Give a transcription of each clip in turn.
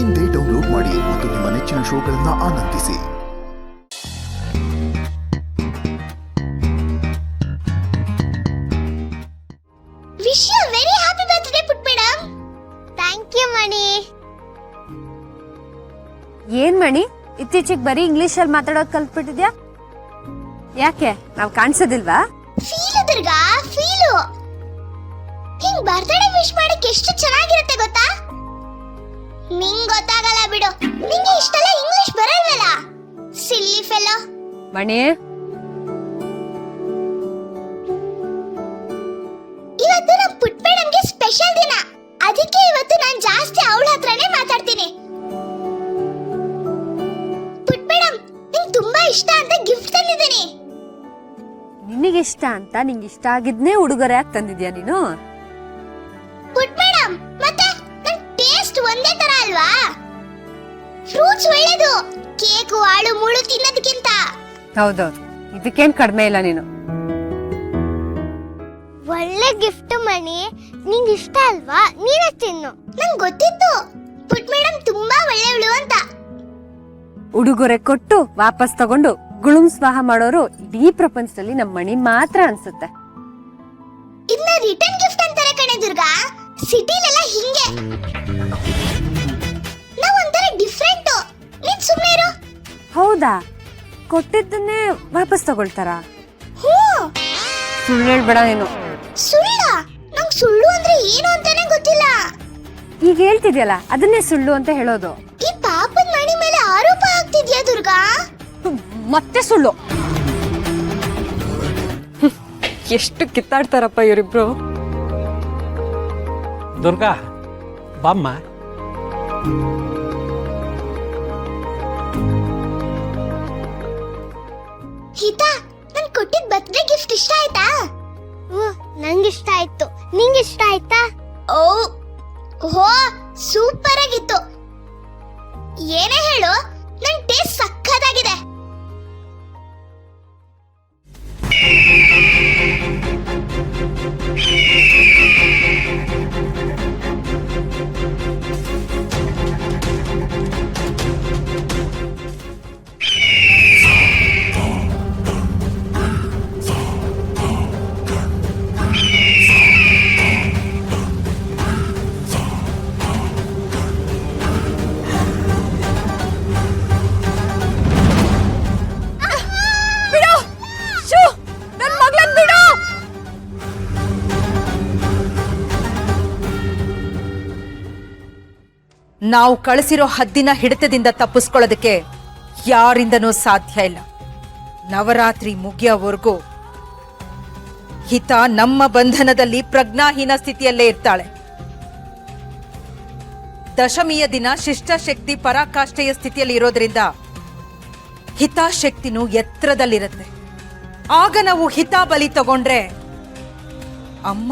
ಇಂದೇ ಡೌನ್ಲೋಡ್ ಮಾಡಿ ಮತ್ತು ನಿಮ್ಮ ನೆಚ್ಚಿನ ಶೋಗಳನ್ನು ಆನಂದಿಸಿ. Wish you very happy birthday ಪುಟ್ ಮೇಡಮ್. Thank you Mani. ಏನ್ ಮಣಿ, ಇತ್ತೀಚೆಗೆ ಬರೀ ಇಂಗ್ಲಿಷ್ ಅಲ್ಲಿ ಮಾತಾಡೋದು ಕಲ್ತ್ಬಿಟ್ಟಿದ್ಯಾ? ಯಾಕೆ, ನಾವ್ ಕಾಣಿಸೋದಿಲ್ವಾ? Feel Durga, feel. ಹಿಂಗ್ ಬರ್ತ್ಡೇ ವಿಶ್ ಮಾಡಕ್ಕೆ ಎಷ್ಟು ಚೆನ್ನಾಗಿರುತ್ತೆ ಗೊತ್ತಾ? ನಿಂಗ್ ಗೊತ್ತಾಗಲ್ಲ ಬಿಡು, ನಿಂಗೆ ಇಷ್ಟೆಲ್ಲ ಇಂಗ್ಲಿಷ್ ಬರಲ್ವಲ್ಲ, ಸಿಲ್ಲಿ ಫೆಲೋ. ಮಣಿ, ಇವತ್ತು ನಮ್ ಪುಟ್ ಮೇಡಮ್ಗೆ ಸ್ಪೆಷಲ್ ದಿನ, ಅದಕ್ಕೆ ಇವತ್ತು ನಾನ್ ಜಾಸ್ತಿ ಅವಳ ಹತ್ರನೇ ಮಾತಾಡ್ತೀನಿ. ಪುಟ್ ಮೇಡಮ್, ನಿಂಗ್ ತುಂಬಾ ಇಷ್ಟ ಅಂತ ಗಿಫ್ಟ್ ತಂದಿದ್ದೀನಿ. ನಿನಗಿಷ್ಟ ಅಂತ ನಿಂಗೆ ಇಷ್ಟ ಆಗಿದ್ನೇ ಉಡುಗೊರೆ ಯಾಕೆ ತಂದಿದ್ಯಾ ನೀನು? ಪುಟ್ ಮೇಡಮ್, ಮತ್ತೆ ನನ್ ಟೇಸ್ಟ್ ಒಂದೇ ತರ ಅಲ್ವಾ? ಫ್ರೂಟ್ಸ್ ಒಳ್ಳೇದು, ಕೇಕು ಹಾಳು ಮುಳು ತಿನ್ನೋದಕ್ಕಿಂತ. ಹೌದೌದು, ಇದಕ್ಕೇನ್ ಕಡಿಮೆ ಇಲ್ಲ ನೀನು. ಒಳ್ಳೆ ಗಿಫ್ಟ್ ಮಣಿ, ನಿಂಗೆ ಇಷ್ಟ ಅಲ್ವಾ, ನೀನೇ ತಿನ್ನು. ನಂಗೆ ಗೊತ್ತಿತ್ತು ಪುಟ್ ಮೇಡಮ್ ತುಂಬಾ ಒಳ್ಳೆಯವಳು ಅಂತ. ಉಡುಗೊರೆ ಕೊಟ್ಟು ವಾಪಸ್ ತಗೊಂಡು ಗುಳುಂ ಸ್ವಾಹ ಮಾಡೋರು ಇಡೀ ಪ್ರಪಂಚದಲ್ಲಿ ನಮ್ಮ ಮಣಿ ಮಾತ್ರ ಅನ್ಸುತ್ತೆ. ಇದನ್ನ ರಿಟರ್ನ್ ಗಿಫ್ಟ್ ಅಂತಾರೆ ಕಣೆ ದುರ್ಗಾ, ಸಿಟಿಲೆಲ್ಲ ಹಿಂಗೆ. ನಾವ್ ಒಂಥರ ಡಿಫ್ರೆಂಟ್, ನೀನ್ ಸುಮ್ಮನೆ ಇರು. ಹೌದಾ, ಕೊಟ್ಟಿದ್ದನ್ನೇ ವಾಪಸ್ ತಗೊಳ್ತಾರಾ? ಹ್ಞೂ. ಸುಳ್ಳು ಹೇಳ್ಬೇಡ ನೀನು. ಸುಳ್ಳ? ನಂಗೆ ಸುಳ್ಳು ಅಂದ್ರೆ ಏನು ಅಂತಾನೆ ಗೊತ್ತಿಲ್ಲ. ಈಗ ಹೇಳ್ತಿದ್ಯಲ್ಲ, ಅದನ್ನೇ ಸುಳ್ಳು ಅಂತ ಹೇಳೋದು. ಈ ಪಾಪದ ಮಣಿ ಮೇಲೆ ಆರೋಪ ಆಗ್ತಿದ್ಯಾ ದುರ್ಗಾ? ಮತ್ತೆ ಸುಳ್ಳು. ಎಷ್ಟು ಕಿತ್ತಾಡ್ತಾರಪ್ಪ ಇವರಿಬ್ರು. ದುರ್ಗಾ, ಬಾಮ್ಮ. ಹಿತಾ, ನನ್ ಕೊಟ್ಟಿದ್ ಬರ್ತ್ಡೇ ಗಿಫ್ಟ್ ಇಷ್ಟ ಆಯ್ತಾ? ನಂಗೆ ಇಷ್ಟ ಆಯ್ತು, ನಿಂಗೆ ಇಷ್ಟ ಆಯ್ತಾ? ಓ ಸೂಪರ್ ಆಗಿತ್ತು. ಏನೇ ಹೇಳು, ನನ್ ಟೇಸ್ಟ್ ಸಕ್ಕತ್ತಾಗಿದೆ. ನಾವು ಕಳಿಸಿರೋ ಹದ್ದಿನ ಹಿಡಿತದಿಂದ ತಪ್ಪಿಸ್ಕೊಳ್ಳೋದಕ್ಕೆ ಯಾರಿಂದನೂ ಸಾಧ್ಯ ಇಲ್ಲ. ನವರಾತ್ರಿ ಮುಗಿಯೋವರೆಗೂ ಹಿತ ನಮ್ಮ ಬಂಧನದಲ್ಲಿ ಪ್ರಜ್ಞಾಹೀನ ಸ್ಥಿತಿಯಲ್ಲೇ ಇರ್ತಾಳೆ. ದಶಮಿಯ ದಿನ ಶಿಷ್ಟಶಕ್ತಿ ಪರಾಕಾಷ್ಠೆಯ ಸ್ಥಿತಿಯಲ್ಲಿ ಇರೋದ್ರಿಂದ ಹಿತಾಶಕ್ತಿನೂ ಎತ್ತರದಲ್ಲಿರುತ್ತೆ. ಆಗ ನಾವು ಹಿತ ಬಲಿ ತಗೊಂಡ್ರೆ ಅಮ್ಮ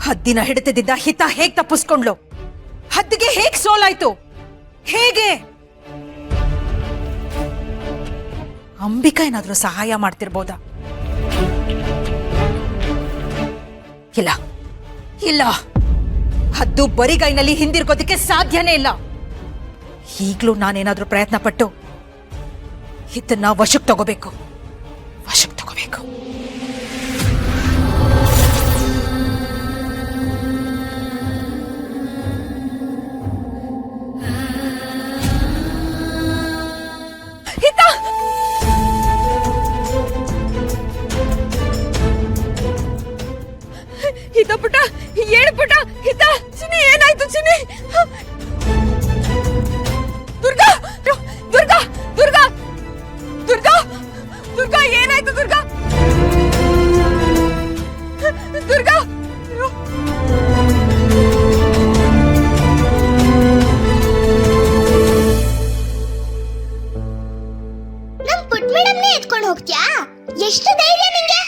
ಹದ್ದಿನ ಹಿಡಿತದಿಂದ ಹಿತ ಹೇಗ್ ತಪ್ಪಿಸ್ಕೊಂಡ್ಲು? ಹದ್ದಿಗೆ ಹೇಗ್ ಸೋಲಾಯ್ತು? ಹೇಗೆ? ಅಂಬಿಕಾ ಏನಾದ್ರೂ ಸಹಾಯ ಮಾಡ್ತಿರ್ಬೋದಾ? ಇಲ್ಲ ಇಲ್ಲ, ಹದ್ದು ಬರಿಗೈನಲ್ಲಿ ಹಿಂದಿರ್ಗೋದಕ್ಕೆ ಸಾಧ್ಯನೇ ಇಲ್ಲ. ಈಗ್ಲೂ ನಾನೇನಾದ್ರೂ ಪ್ರಯತ್ನ ಪಟ್ಟು ಇದನ್ನ ವಶಕ್ಕೆ ತಗೋಬೇಕು. ವಶಕ್ಕೆ ತಗೋಬೇಕು. ಹಿತ ಪುಟ, ಏಳು ಪುಟ, ಹಿತ ಚಿನಿ, ಏನಾಯ್ತು ಚಿನಿ? ದುರ್ಗಾ, ದುರ್ಗಾ, ದುರ್ಗಾ, ದುರ್ಗಾ, ದುರ್ಗಾ, ಏನಾಯ್ತು ದುರ್ಗಾ? ದುರ್ಗಾ, ನಮ್ ಪುಟ್ ಮೇಡಮ್ನೇ ಎತ್ಕೊಂಡು ಹೋಗ್ತ್ಯಾ? ಎಷ್ಟು ಧೈರ್ಯ ನಿಂಗೆ?